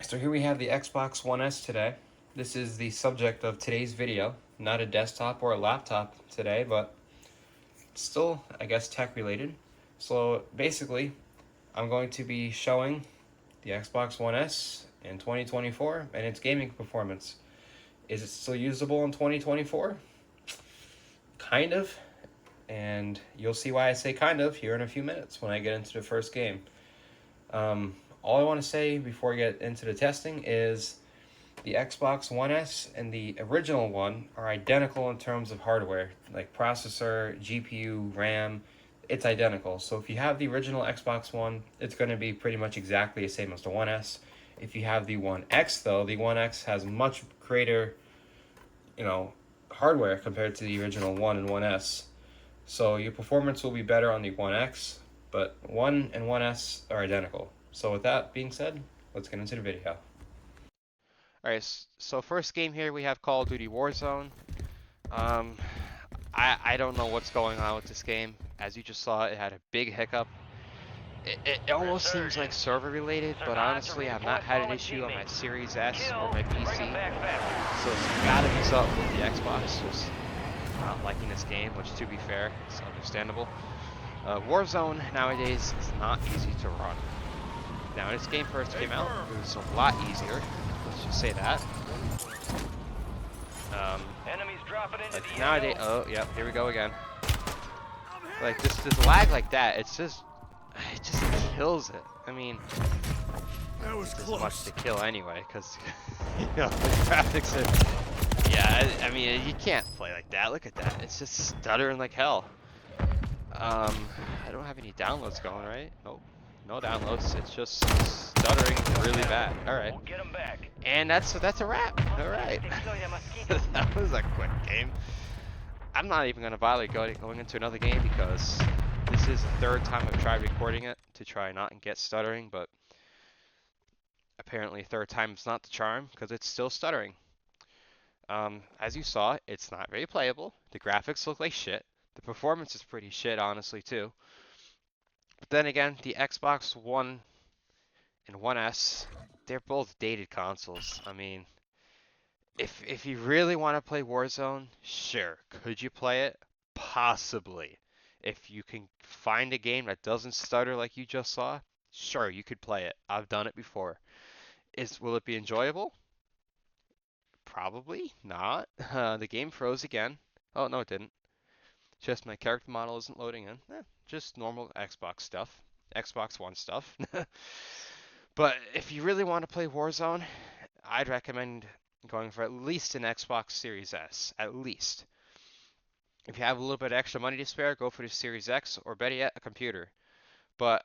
So here we have the Xbox One S today. This is the subject of today's video. Not a desktop or a laptop today, but still, I guess, tech related. So basically, I'm going to be showing the Xbox One S in 2024 and its gaming performance. Is it still usable in 2024? Kind of. And you'll see why I say kind of here in a few minutes when I get into the first game. All I want to say before I get into the testing is the Xbox One S and the original one are identical in terms of hardware, like processor, GPU, RAM. It's identical. So if you have the original Xbox One, it's going to be pretty much exactly the same as the One S. If you have the One X, though, the One X has much greater, hardware compared to the original One and One S. So your performance will be better on the One X, but One and One S are identical. So with that being said, let's get into the video. Alright, so first game here we have Call of Duty Warzone. Um, I don't know what's going on with this game. As you just saw, it had a big hiccup. It almost seems like server related, but honestly I've not had an issue on my Series S or my PC. So it's gotta be something with the Xbox, just not liking this game, which to be fair, is understandable. Warzone nowadays is not easy to run. Now when this game first came out, it was a lot easier. Let's just say that. Like nowadays, oh yep, here we go again. Like this lag like that, it just kills it. I mean, That was there's close. much to kill anyway, because the graphics are. Yeah, I mean you can't play like that. Look at that, it's just stuttering like hell. I don't have any downloads going, right? Nope. No downloads. It's just stuttering really bad. All right. And that's a wrap. All right. That was a quick game. I'm not even gonna bother going into another game because this is the third time I've tried recording it to try not and get stuttering, but apparently third time's not the charm because it's still stuttering. As you saw, it's not very playable. The graphics look like shit. The performance is pretty shit, honestly, too. But then again, the Xbox One and One S, they're both dated consoles. I mean, if you really want to play Warzone, sure. Could you play it? Possibly. If you can find a game that doesn't stutter like you just saw, sure, you could play it. I've done it before. Will it be enjoyable? Probably not. The game froze again. Oh, no, it didn't. Just my character model isn't loading in. Just normal Xbox stuff. Xbox One stuff. But if you really want to play Warzone, I'd recommend going for at least an Xbox Series S. At least. If you have a little bit of extra money to spare, go for the Series X, or better yet, a computer. But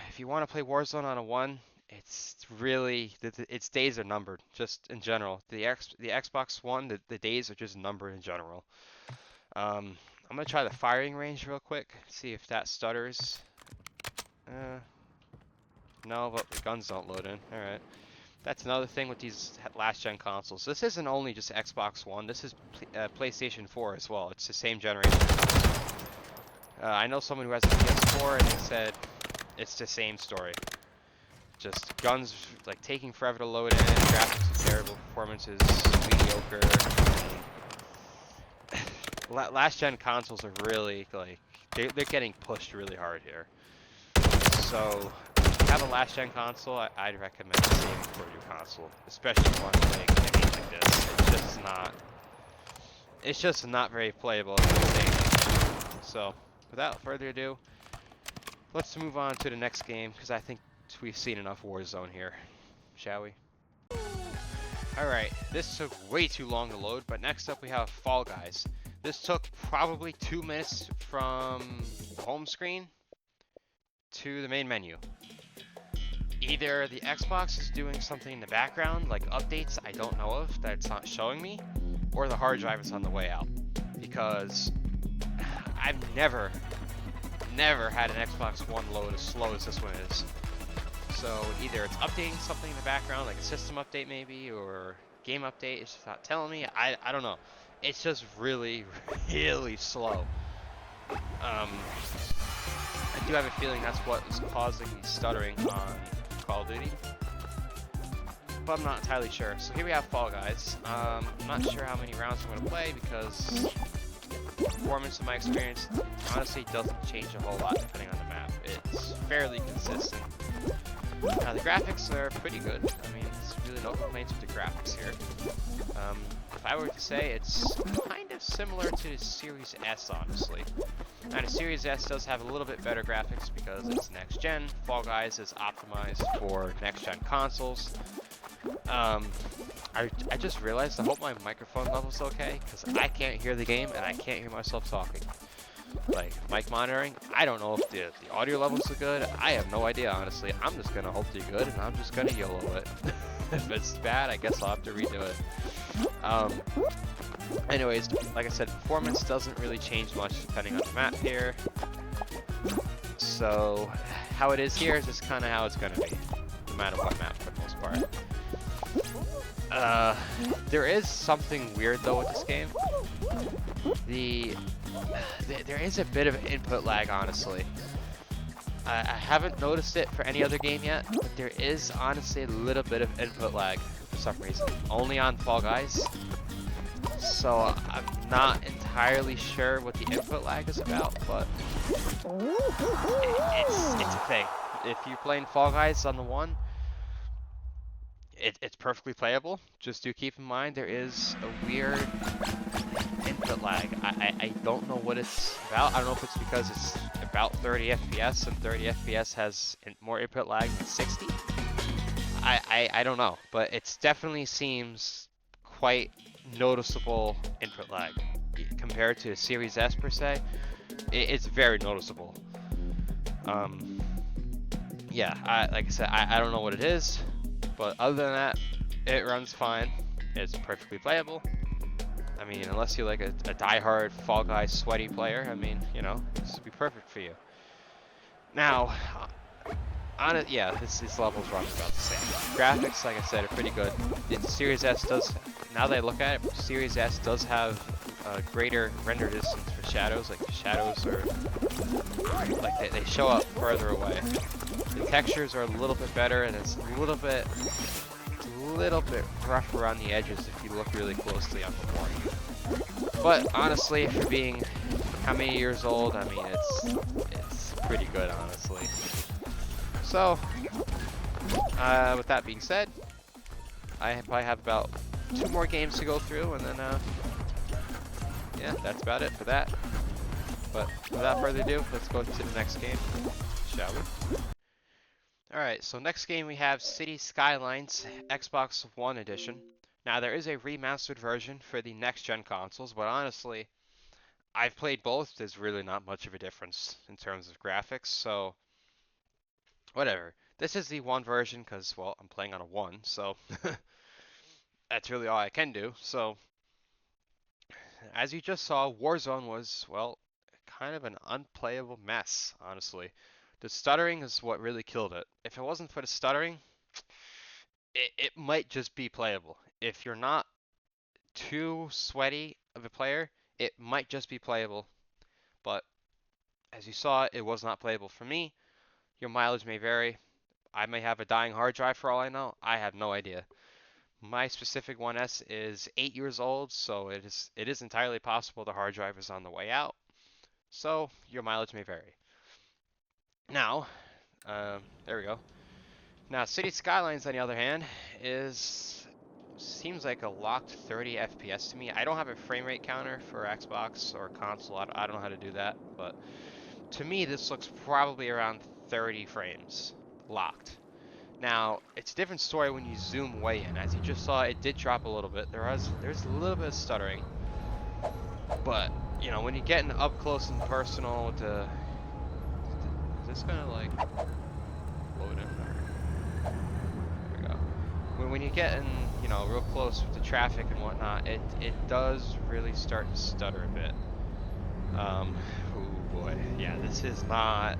if you want to play Warzone on a One, it's really its days are numbered. Just in general, the Xbox One, the days are just numbered in general. I'm gonna try the firing range real quick, see if that stutters. No, but the guns don't load in. Alright. That's another thing with these last-gen consoles. This isn't only just Xbox One, this is PlayStation 4 as well. It's the same generation. I know someone who has a PS4 and they said it's the same story. Just guns like taking forever to load in, graphics is terrible, performance is mediocre. Last-gen consoles are really, like, they're getting pushed really hard here. So, if you have a last-gen console, I'd recommend saving for a new console. Especially if you want to play games like this. It's just not very playable at this stage. So, without further ado, let's move on to the next game, because I think we've seen enough Warzone here. Shall we? Alright, this took way too long to load, but next up we have Fall Guys. This took probably 2 minutes from the home screen to the main menu. Either the Xbox is doing something in the background, like updates I don't know of that it's not showing me, or the hard drive is on the way out. Because I've never had an Xbox One load as slow as this one is. So either it's updating something in the background, like a system update maybe, or game update, it's just not telling me. I don't know. It's just really, really slow. I do have a feeling that's what is causing the stuttering on Call of Duty. but I'm not entirely sure. So here we have Fall Guys. I'm not sure how many rounds I'm going to play because performance in my experience honestly doesn't change a whole lot depending on the map. It's fairly consistent. Now the graphics are pretty good. I mean, there's really no complaints with the graphics here. If I were to say, it's kind of similar to the Series S, honestly. Now the Series S does have a little bit better graphics because it's next gen. Fall Guys is optimized for next gen consoles. I just realized, I hope my microphone level's okay, because I can't hear the game and I can't hear myself talking. Like, mic monitoring, I don't know if the audio levels are good. I have no idea, honestly. I'm just gonna hope they're good and I'm just gonna YOLO it. If it's bad, I guess I'll have to redo it. Anyways, like I said, performance doesn't really change much depending on the map here. So, how it is here is just kind of how it's gonna be, no matter what map for the most part. There is something weird though with this game. There is a bit of input lag, honestly. I haven't noticed it for any other game yet, but there is honestly a little bit of input lag for some reason. Only on Fall Guys. So I'm not entirely sure what the input lag is about, but it's a thing. If you're playing Fall Guys on the one, it's perfectly playable. Just do keep in mind there is a weird input lag. I don't know what it's about. I don't know if it's because it's about 30 FPS and 30 FPS has more input lag than 60. I don't know, but it definitely seems quite noticeable input lag compared to the Series S per se. It's very noticeable. Yeah, like I said, I don't know what it is, but other than that, it runs fine. It's perfectly playable. I mean, unless you're like a diehard Fall Guys sweaty player, I mean, you know, this would be perfect for you. Now, on it, yeah, this levels run about the same. Graphics, like I said, are pretty good. The Series S does, now that I look at it, Series S does have a greater render distance for shadows. Like the shadows are, like they show up further away. The textures are a little bit better, and it's a little bit rough around the edges if you look really closely on the one. But honestly, for being how many years old, I mean, it's pretty good, honestly. So, with that being said, I probably have about 2 more games to go through, and then, yeah, that's about it for that. But without further ado, let's go to the next game, shall we? Alright, so next game we have City Skylines Xbox One Edition. Now, there is a remastered version for the next-gen consoles, but honestly, I've played both. There's really not much of a difference in terms of graphics, so whatever. This is the one version because, well, I'm playing on a 1, so that's really all I can do. So, as you just saw, Warzone was, well, kind of an unplayable mess, honestly. The stuttering is what really killed it. If it wasn't for the stuttering, it might just be playable. If you're not too sweaty of a player, it might just be playable. But as you saw, it was not playable for me. Your mileage may vary. I may have a dying hard drive for all I know. I have no idea. My specific 1S is 8 years old, so it is entirely possible the hard drive is on the way out. So your mileage may vary. Now, there we go. Now, City Skylines, on the other hand, seems like a locked 30 FPS to me. I don't have a frame rate counter for Xbox or console. I don't know how to do that, but to me, this looks probably around 30 frames locked. Now, it's a different story when you zoom way in. As you just saw, it did drop a little bit. There's a little bit of stuttering, but you know, when you're getting up close and personal with the, is this gonna like load in there? There we go. When you're getting, you know, real close with the traffic and whatnot, it does really start to stutter a bit. Oh boy, yeah, this is not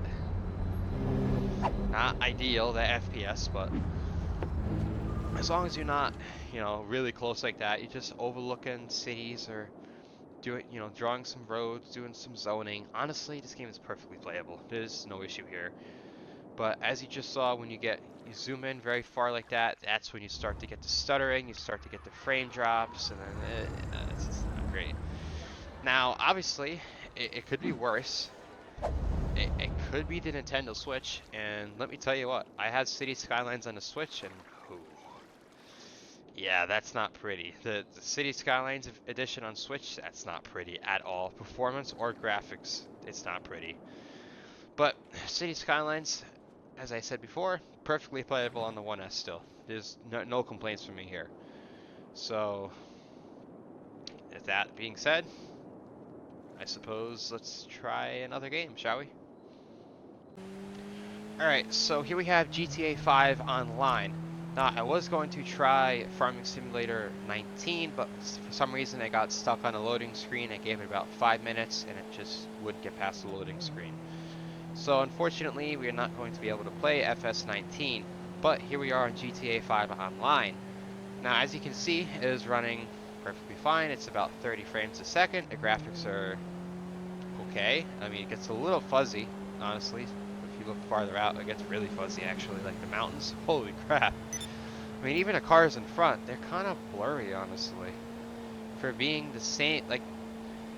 ideal, the FPS, but as long as you're not, you know, really close like that, you're just overlooking cities or doing, you know, drawing some roads, doing some zoning. Honestly, this game is perfectly playable. There's no issue here. But as you just saw, when you zoom in very far like that, that's when you start to get the stuttering, you start to get the frame drops, and then it's just not great. Now, obviously, it could be worse. It could be the Nintendo Switch, and let me tell you what, I had City Skylines on the Switch, and ooh, yeah, that's not pretty. The City Skylines edition on Switch, that's not pretty at all. Performance or graphics, it's not pretty. But City Skylines, as I said before, perfectly playable on the 1S still. There's no complaints from me here. So, with that being said, I suppose let's try another game, shall we? Alright, so here we have GTA 5 Online. Now, I was going to try Farming Simulator 19, but for some reason I got stuck on a loading screen. I gave it about 5 minutes, and it just wouldn't get past the loading screen. So unfortunately, we are not going to be able to play FS19, but here we are on GTA 5 Online. Now, as you can see, it is running perfectly fine. It's about 30 frames a second. The graphics are okay. I mean, it gets a little fuzzy, honestly. If you look farther out, it gets really fuzzy, actually, like the mountains. Holy crap. I mean, even the cars in front, they're kind of blurry, honestly. For being the same, like,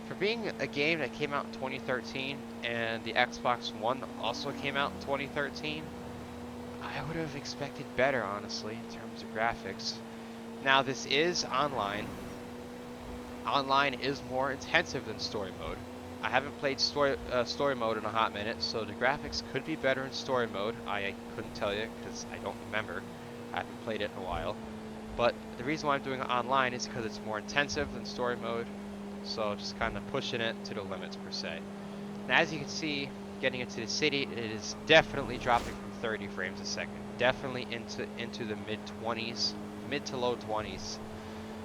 for being a game that came out in 2013 and the Xbox One also came out in 2013, I would have expected better, honestly, in terms of graphics. Now, this is online. Online is more intensive than story mode. I haven't played story mode in a hot minute, so the graphics could be better in story mode. I couldn't tell you because I don't remember. I haven't played it in a while. But the reason why I'm doing it online is because it's more intensive than story mode. So just kind of pushing it to the limits per se. Now, as you can see, getting into the city, it is definitely dropping from 30 frames a second. Definitely into the mid-20s, mid to low 20s.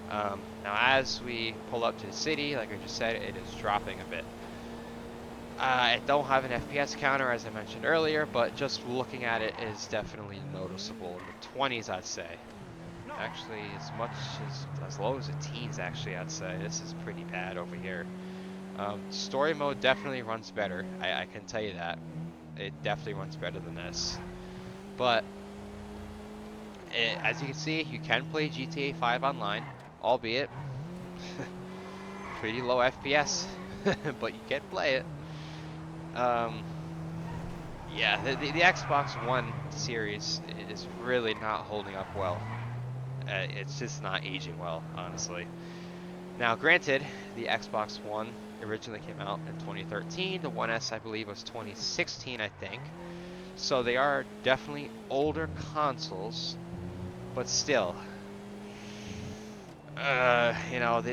Now, as we pull up to the city, like I just said, it is dropping a bit. I don't have an FPS counter, as I mentioned earlier, but just looking at it is definitely noticeable. In the 20s, I'd say. Actually, as low as the teens, actually, I'd say. This is pretty bad over here. Story mode definitely runs better. I can tell you that. It definitely runs better than this. But, as you can see, you can play GTA 5 online, albeit pretty low FPS, but you can play it. Yeah, the Xbox One series is really not holding up well. It's just not aging well, honestly. Now, granted, the Xbox One originally came out in 2013. The One S, I believe, was 2016, I think. So they are definitely older consoles, but still, you know,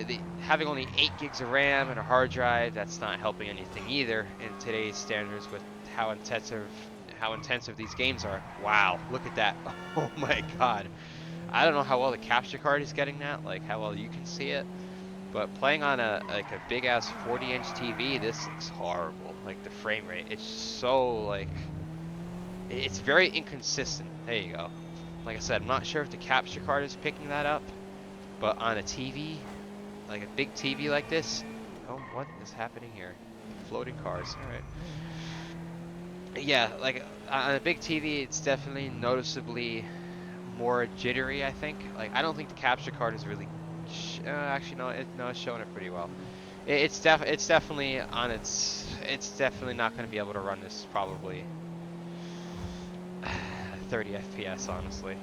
having only 8 gigs of RAM and a hard drive, that's not helping anything either in today's standards with how intensive these games are. Wow, look at that. Oh my god. I don't know how well the capture card is getting that, like how well you can see it, but playing on a big ass 40-inch TV, this looks horrible. Like the frame rate, it's so like, it's very inconsistent. There you go. Like I said, I'm not sure if the capture card is picking that up, but on a TV, like a big TV like this, oh, what is happening here? Floating cars, alright. Yeah, like on a big TV, it's definitely noticeably more jittery, I think. Like, I don't think the capture card is really, actually no, it's showing it pretty well. It's definitely on it's definitely not going to be able to run this probably 30 FPS, honestly.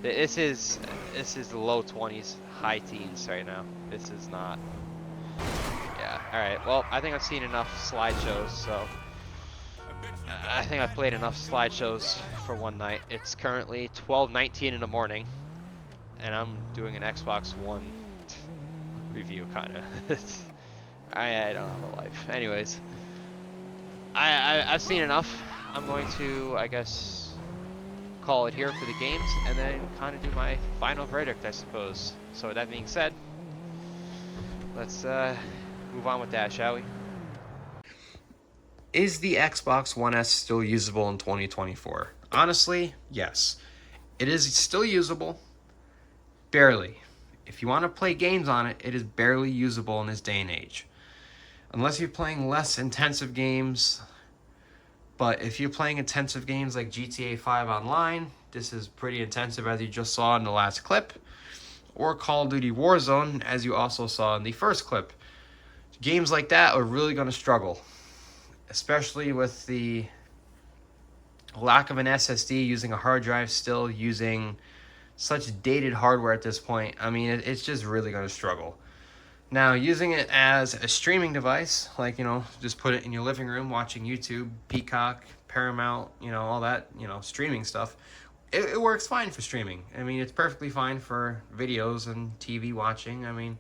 This is the low 20s, high teens right now. This is not. Yeah. All right. Well, I think I've seen enough slideshows, so I think I've played enough slideshows for one night. It's currently 12:19 in the morning, and I'm doing an Xbox One review, kind of. I don't have a life. Anyways, I've seen enough. I'm going to, I guess, call it here for the games, and then kind of do my final verdict, I suppose. So with that being said, let's move on with that, shall we? Is the Xbox One S still usable in 2024? Honestly, yes. It is still usable. Barely. If you want to play games on it, it is barely usable in this day and age. Unless you're playing less intensive games, But if you're playing intensive games like GTA 5 online, this is pretty intensive as you just saw in the last clip, or Call of Duty Warzone as you also saw in the first clip. Games like that are really going to struggle, especially with the lack of an SSD, using a hard drive still, using such dated hardware at this point. I mean, it's just really going to struggle. Now, using it as a streaming device, like, just put it in your living room watching YouTube, Peacock, Paramount, all that, streaming stuff, it works fine for streaming. I mean, it's perfectly fine for videos and TV watching. I mean,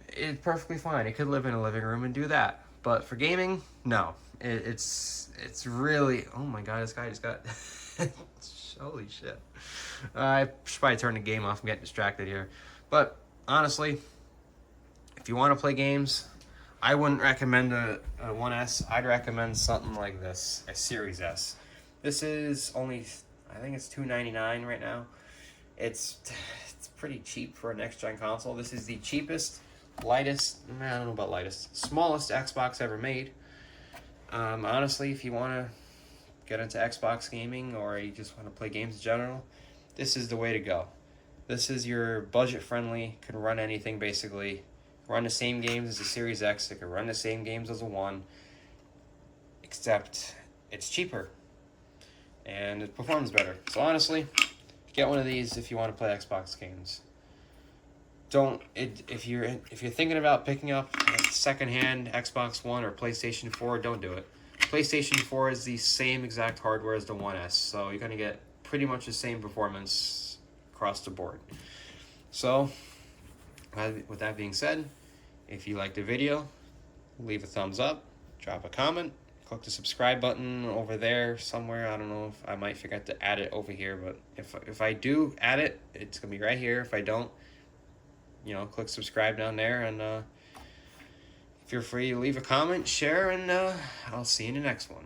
it's perfectly fine. It could live in a living room and do that. But for gaming, no. It's really... Oh my god, this guy just got... Holy shit. I should probably turn the game off. I'm getting distracted here. But, honestly... If you want to play games, I wouldn't recommend a 1S. I'd recommend something like this, a Series S. This is only, I think it's $299 right now. It's pretty cheap for a next-gen console. This is the cheapest, lightest, I don't know about lightest, smallest Xbox ever made. Honestly, if you want to get into Xbox gaming or you just want to play games in general, this is the way to go. This is your budget-friendly, can run anything basically. Run the same games as a Series X. It can run the same games as a One, except it's cheaper and it performs better. So honestly, get one of these if you want to play Xbox games. If you're thinking about picking up a secondhand Xbox One or PlayStation 4, don't do it. PlayStation 4 is the same exact hardware as the 1S, so you're gonna get pretty much the same performance across the board. So, with that being said, if you liked the video, leave a thumbs up, drop a comment, click the subscribe button over there somewhere. I don't know if I might forget to add it over here, but if I do add it, it's going to be right here. If I don't, click subscribe down there, and feel free to leave a comment, share, and I'll see you in the next one.